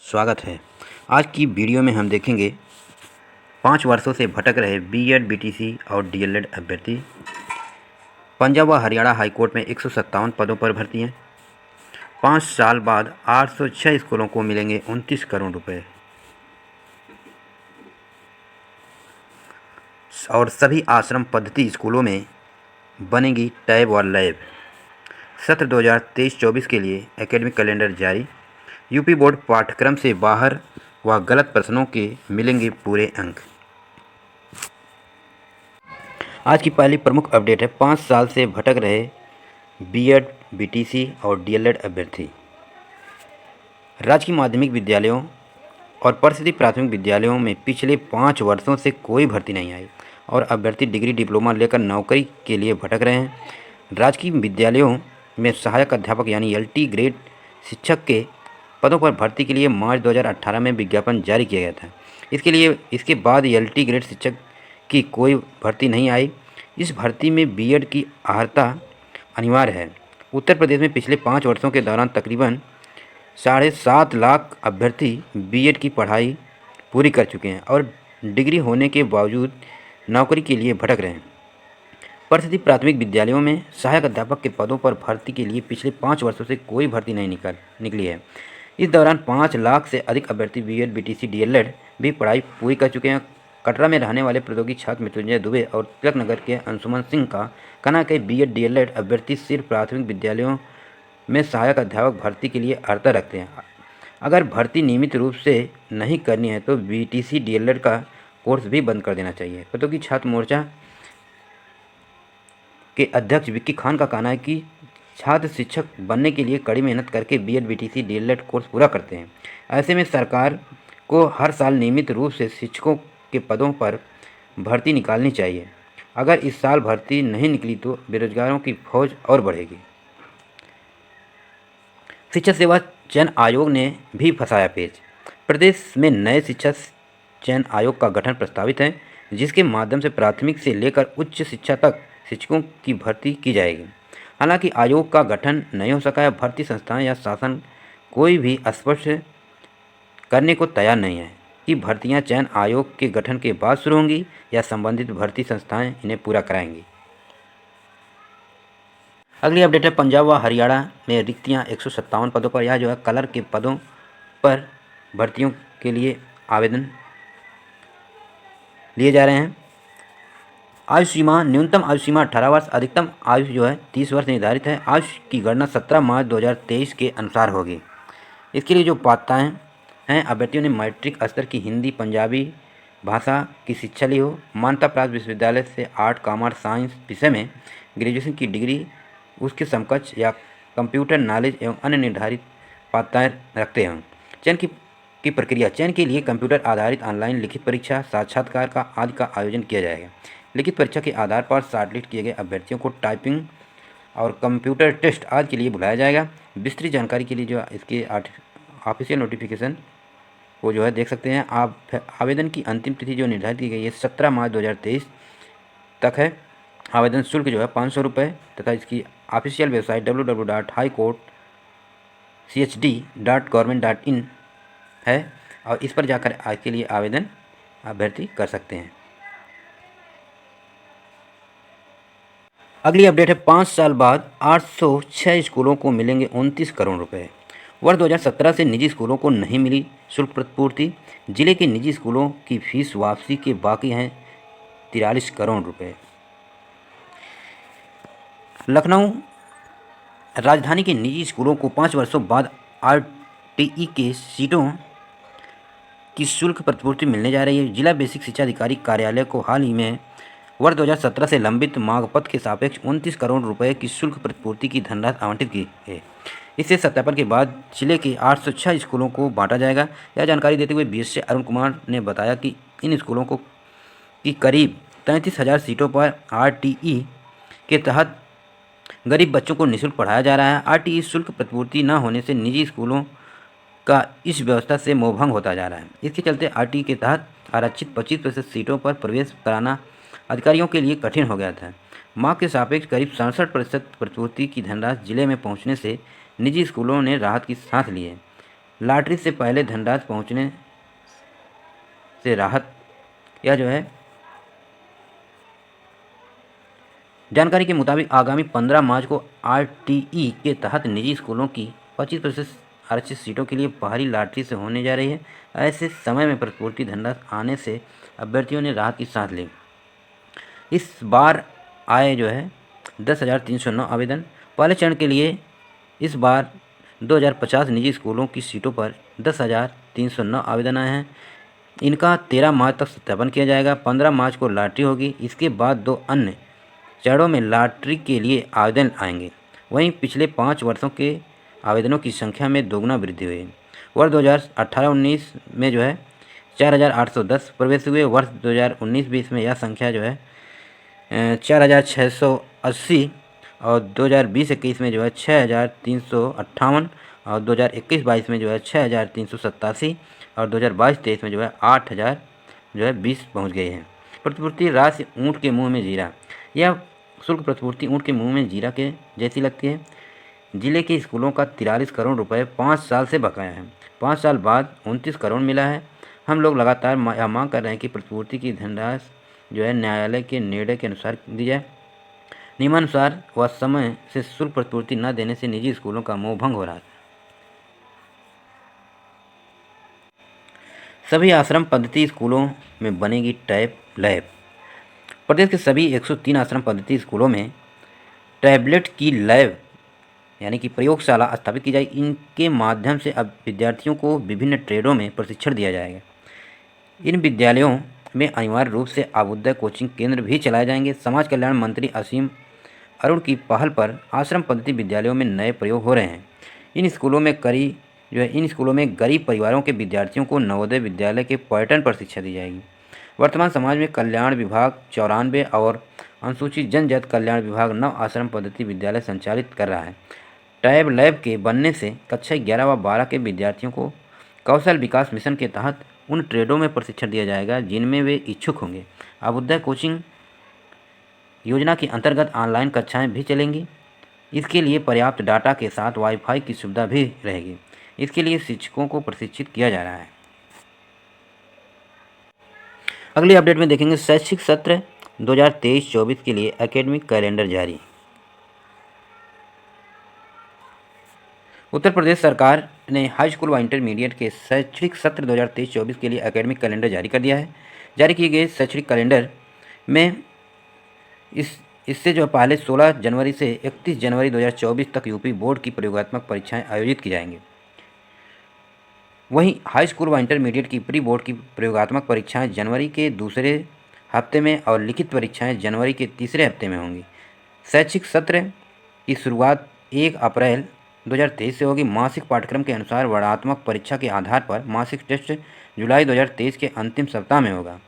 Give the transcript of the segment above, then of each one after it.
स्वागत है। आज की वीडियो में हम देखेंगे 5 वर्षों से भटक रहे बीएड, बीटीसी और डीएलएड अभ्यर्थी। पंजाब व हरियाणा हाईकोर्ट में 157 पदों पर भर्ती हैं। 5 साल बाद 806 स्कूलों को मिलेंगे 29 करोड़ रुपए और सभी आश्रम पद्धति स्कूलों में बनेगी टैब और लैब। सत्र 2023-24 के लिए एकेडमिक कैलेंडर जारी। यूपी बोर्ड पाठ्यक्रम से बाहर व गलत प्रश्नों के मिलेंगे पूरे अंक। आज की पहली प्रमुख अपडेट है 5 साल से भटक रहे बीएड, बीटीसी और डीएलएड अभ्यर्थी। राजकीय माध्यमिक विद्यालयों और परिषदीय प्राथमिक विद्यालयों में पिछले 5 वर्षों से कोई भर्ती नहीं आई और अभ्यर्थी डिग्री डिप्लोमा लेकर नौकरी के लिए भटक रहे हैं। राजकीय विद्यालयों में सहायक अध्यापक यानी एलटी ग्रेड शिक्षक के पदों पर भर्ती के लिए मार्च 2018 में विज्ञापन जारी किया गया था। इसके बाद एलटी ग्रेड शिक्षक की कोई भर्ती नहीं आई। इस भर्ती में बीएड की अर्हता अनिवार्य है। उत्तर प्रदेश में पिछले 5 वर्षों के दौरान तकरीबन 7.5 लाख अभ्यर्थी बीएड की पढ़ाई पूरी कर चुके हैं और डिग्री होने के बावजूद नौकरी के लिए भटक रहे हैं। परिषदीय प्राथमिक विद्यालयों में सहायक अध्यापक के पदों पर भर्ती के लिए पिछले 5 वर्षों से कोई भर्ती नहीं निकली है। इस दौरान 5 लाख से अधिक अभ्यर्थी बीएड, बीटीसी, डीएलएड भी पढ़ाई पूरी कर चुके हैं। कटरा में रहने वाले प्रौद्योगिकी छात्र मृत्युंजय दुबे और तिलक नगर के अंशुमन सिंह का कहना है कि बीएड, डीएलएड अभ्यर्थी सिर्फ प्राथमिक विद्यालयों में सहायक अध्यापक भर्ती के लिए अर्हता रखते हैं। अगर भर्ती नियमित रूप से नहीं करनी है तो बीटीसी, डीएलएड का कोर्स भी बंद कर देना चाहिए। प्रौद्योगिकी छात्र मोर्चा के अध्यक्ष विक्की खान का कहना है कि छात्र शिक्षक बनने के लिए कड़ी मेहनत करके बीएड, बीटीसी, डीएलएड कोर्स पूरा करते हैं। ऐसे में सरकार को हर साल नियमित रूप से शिक्षकों के पदों पर भर्ती निकालनी चाहिए। अगर इस साल भर्ती नहीं निकली तो बेरोजगारों की फौज और बढ़ेगी। शिक्षक सेवा चयन आयोग ने भी फंसाया पेच। प्रदेश में नए शिक्षक चयन आयोग का गठन प्रस्तावित है, जिसके माध्यम से प्राथमिक से लेकर उच्च शिक्षा तक शिक्षकों की भर्ती की जाएगी। हालांकि आयोग का गठन नहीं हो सका है। भर्ती संस्थाएं या शासन कोई भी स्पष्ट करने को तैयार नहीं है कि भर्तियां चयन आयोग के गठन के बाद शुरू होंगी या संबंधित भर्ती संस्थाएं इन्हें पूरा कराएंगी। अगली अपडेट है पंजाब व हरियाणा में रिक्तियां 157 पदों पर। यह कलर के पदों पर भर्तियों के लिए आवेदन लिए जा रहे हैं। आयु सीमा न्यूनतम आयु सीमा 18 वर्ष, अधिकतम आयु 30 वर्ष निर्धारित है। आयु की गणना 17 मार्च 2023 के अनुसार होगी। इसके लिए जो पात्रताएं हैं, अभ्यर्थियों ने मैट्रिक स्तर की हिंदी, पंजाबी भाषा की शिक्षा ली हो, मान्यता प्राप्त विश्वविद्यालय से आर्ट, कॉमर्स, साइंस विषय में ग्रेजुएशन की डिग्री, उसके समकक्ष या कंप्यूटर नॉलेज एवं अन्य निर्धारित पात्रताएं रखते हैं। चयन की प्रक्रिया चयन के लिए कंप्यूटर आधारित ऑनलाइन लिखित परीक्षा, साक्षात्कार का आदि का आयोजन किया जाएगा। लिखित परीक्षा के आधार पर शॉर्टलिस्ट किए गए अभ्यर्थियों को टाइपिंग और कंप्यूटर टेस्ट आदि के लिए बुलाया जाएगा। विस्तृत जानकारी के लिए इसके ऑफिशियल नोटिफिकेशन को देख सकते हैं आप। आवेदन की अंतिम तिथि निर्धारित की गई है 17 मार्च 2023 तक है। आवेदन शुल्क 500 रुपये तथा इसकी ऑफिशियल वेबसाइट www.highcourt.chd.government.in है और इस पर जाकर आज के लिए आवेदन अभ्यर्थी कर सकते हैं। अगली अपडेट है 5 साल बाद 806 स्कूलों को मिलेंगे 29 करोड़ रुपए। वर्ष 2017 से निजी स्कूलों को नहीं मिली शुल्क प्रतिपूर्ति। जिले के निजी स्कूलों की फीस वापसी के बाकी हैं 43 करोड़ रुपए। लखनऊ राजधानी के निजी स्कूलों को 5 वर्षों बाद आरटीई के सीटों की शुल्क प्रतिपूर्ति मिलने जा रही है। जिला बेसिक शिक्षा अधिकारी कार्यालय को हाल ही में वर्ष 2017 से लंबित मांग पत्र के सापेक्ष 29 करोड़ रुपए की शुल्क प्रतिपूर्ति की धनराशि आवंटित की है। इससे सत्यापन के बाद जिले के 806 स्कूलों को बांटा जाएगा। यह जानकारी देते हुए बीएससी अरुण कुमार ने बताया कि इन स्कूलों को की करीब 33,000 सीटों पर आरटीई के तहत गरीब बच्चों को निःशुल्क पढ़ाया जा रहा है। आरटीई शुल्क प्रतिपूर्ति न होने से निजी स्कूलों का इस व्यवस्था से मोहभंग होता जा रहा है। इसके चलते आरटीई के तहत आरक्षित 25% सीटों पर प्रवेश कराना अधिकारियों के लिए कठिन हो गया था। मांग के सापेक्ष करीब 67% प्रतिपूर्ति की धनराशि जिले में पहुंचने से निजी स्कूलों ने राहत की सांस ली है। लॉटरी से पहले धनराशि पहुंचने से राहत। यह जो है जानकारी के मुताबिक आगामी 15 मार्च को आरटीई के तहत निजी स्कूलों की 25% आरक्षित सीटों के लिए बाहरी लॉटरी से होने जा रही है। ऐसे समय में प्रतिपूर्ति धनराशि आने से अभ्यर्थियों ने राहत की सांस ली। इस बार आए जो है 10,309 आवेदन। पहले चरण के लिए इस बार 2,050 निजी स्कूलों की सीटों पर 10,309 आवेदन आए हैं। इनका 13 मार्च तक सत्यापन किया जाएगा। 15 मार्च को लॉटरी होगी। इसके बाद 2 अन्य चरणों में लॉटरी के लिए आवेदन आएंगे। वहीं पिछले 5 वर्षों के आवेदनों की संख्या में दोगुना वृद्धि हुई है। वर्ष 2018-19 में जो है 4,810 प्रवेश हुए। वर्ष 2019-20 में यह संख्या जो है 4,680 और 2020-21 में जो है 6,358 और 2021-22 में जो है 6,387 और 2022-23 में जो है 8,020 पहुँच गए हैं। प्रतिपूर्ति राशि ऊँट के मुँह में जीरा। यह शुल्क प्रतिपूर्ति ऊँट के मुँह में जीरा के जैसी लगती है। जिले के स्कूलों का 43 करोड़ रुपए 5 साल से बकाया है। 5 साल बाद 29 करोड़ मिला है। हम लोग लगातार मांग कर रहे हैं कि प्रतिपूर्ति की धनराशि जो है न्यायालय के निर्णय के अनुसार दी जाए। नियमानुसार व समय से शुल्क प्रतिपूर्ति न देने से निजी स्कूलों का मोह भंग हो रहा है। सभी आश्रम पद्धति स्कूलों में बनेगी टैब लैब। प्रदेश के सभी 103 आश्रम पद्धति स्कूलों में टैबलेट की लैब यानी कि प्रयोगशाला स्थापित की जाएगी। इनके माध्यम से अब विद्यार्थियों को विभिन्न ट्रेडों में प्रशिक्षण दिया जाएगा। इन विद्यालयों में अनिवार्य रूप से अभ्युदय कोचिंग केंद्र भी चलाए जाएंगे। समाज कल्याण मंत्री असीम अरुण की पहल पर आश्रम पद्धति विद्यालयों में नए प्रयोग हो रहे हैं। इन स्कूलों में गरीब परिवारों के विद्यार्थियों को नवोदय विद्यालय के पर्यटन पर शिक्षा दी जाएगी। वर्तमान समाज में कल्याण विभाग 94 और अनुसूचित जनजाति कल्याण विभाग 9 आश्रम पद्धति विद्यालय संचालित कर रहा है। टैब लैब के बनने से कक्षा 11 व 12 के विद्यार्थियों को कौशल विकास मिशन के तहत उन ट्रेडों में प्रशिक्षण दिया जाएगा जिनमें वे इच्छुक होंगे। अभ्युदय कोचिंग योजना के अंतर्गत ऑनलाइन कक्षाएं भी चलेंगी। इसके लिए पर्याप्त डाटा के साथ वाईफाई की सुविधा भी रहेगी। इसके लिए शिक्षकों को प्रशिक्षित किया जा रहा है। अगली अपडेट में देखेंगे शैक्षिक सत्र 2023-24 के लिए एकेडमिक कैलेंडर जारी। उत्तर प्रदेश सरकार ने हाई स्कूल व इंटरमीडिएट के शैक्षणिक सत्र 2023-24 के लिए एकेडमिक कैलेंडर जारी कर दिया है। जारी किए गए शैक्षणिक कैलेंडर में इससे जो पहले 16 जनवरी से 31 जनवरी 2024 तक यूपी बोर्ड की प्रयोगात्मक परीक्षाएं आयोजित की जाएंगी। वहीं हाई स्कूल व इंटरमीडिएट की प्री बोर्ड की प्रयोगात्मक परीक्षाएं जनवरी के दूसरे हफ्ते में और लिखित परीक्षाएं जनवरी के तीसरे हफ्ते में होंगी। शैक्षिक सत्र की शुरुआत 1 अप्रैल 2023 से होगी। मासिक पाठ्यक्रम के अनुसार वर्णात्मक परीक्षा के आधार पर मासिक टेस्ट जुलाई 2023 के अंतिम सप्ताह में होगा।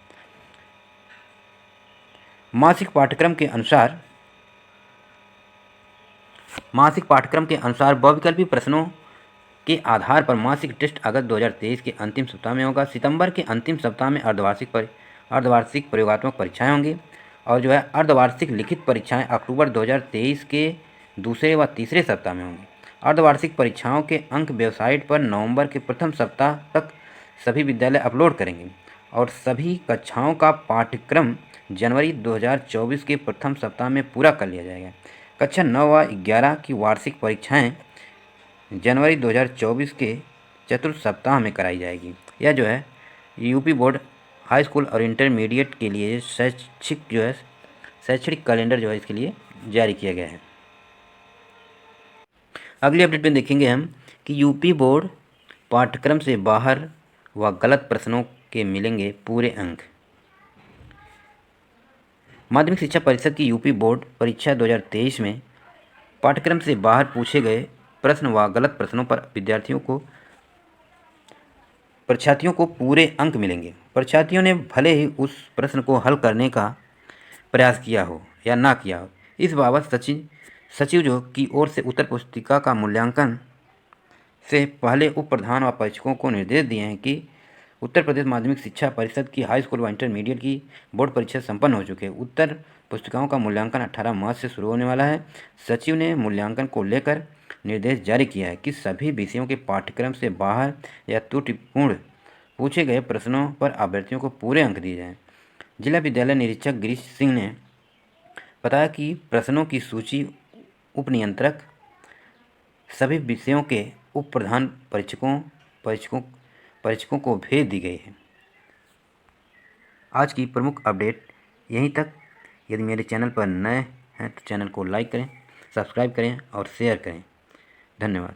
मासिक पाठ्यक्रम के अनुसार बहुविकल्पी प्रश्नों के आधार पर मासिक टेस्ट अगस्त 2023 के अंतिम सप्ताह में होगा। सितंबर के अंतिम सप्ताह में अर्धवार्षिक प्रयोगात्मक परीक्षाएं होंगी और जो है अर्धवार्षिक लिखित परीक्षाएं अक्टूबर 2023 के दूसरे व तीसरे सप्ताह में होंगी। अर्धवार्षिक परीक्षाओं के अंक वेबसाइट पर नवंबर के प्रथम सप्ताह तक सभी विद्यालय अपलोड करेंगे और सभी कक्षाओं का पाठ्यक्रम जनवरी 2024 के प्रथम सप्ताह में पूरा कर लिया जाएगा। कक्षा 9 व 11 की वार्षिक परीक्षाएं जनवरी 2024 के चतुर्थ सप्ताह में कराई जाएगी। यह जो है यूपी बोर्ड हाई स्कूल और इंटरमीडिएट के लिए शैक्षणिक कैलेंडर जो है इसके लिए जारी किया गया है। अगली अपडेट में देखेंगे हम कि यूपी बोर्ड पाठ्यक्रम से बाहर व गलत प्रश्नों के मिलेंगे पूरे अंक। माध्यमिक शिक्षा परिषद की यूपी बोर्ड परीक्षा 2023 में पाठ्यक्रम से बाहर पूछे गए प्रश्न व गलत प्रश्नों पर परीक्षार्थियों को पूरे अंक मिलेंगे। परीक्षार्थियों ने भले ही उस प्रश्न को हल करने का प्रयास किया हो या ना किया हो। इस बाबत सचिव जो की ओर से उत्तर पुस्तिका का मूल्यांकन से पहले उप प्रधान व परीक्षकों को निर्देश दिए हैं कि उत्तर प्रदेश माध्यमिक शिक्षा परिषद की हाई स्कूल व इंटरमीडिएट की बोर्ड परीक्षा संपन्न हो चुकी है। उत्तर पुस्तिकाओं का मूल्यांकन 18 मार्च से शुरू होने वाला है। सचिव ने मूल्यांकन को लेकर निर्देश जारी किया है कि सभी विषयों के पाठ्यक्रम से बाहर या त्रुटिपूर्ण पूछे गए प्रश्नों पर अभ्यर्थियों को पूरे अंक दिए जाएं। जिला विद्यालय निरीक्षक गिरीश सिंह ने बताया कि प्रश्नों की सूची उप नियंत्रक सभी विषयों के उप प्रधान परीक्षकों को भेज दी गई है। आज की प्रमुख अपडेट यहीं तक। यदि मेरे चैनल पर नए हैं तो चैनल को लाइक करें, सब्सक्राइब करें और शेयर करें। धन्यवाद।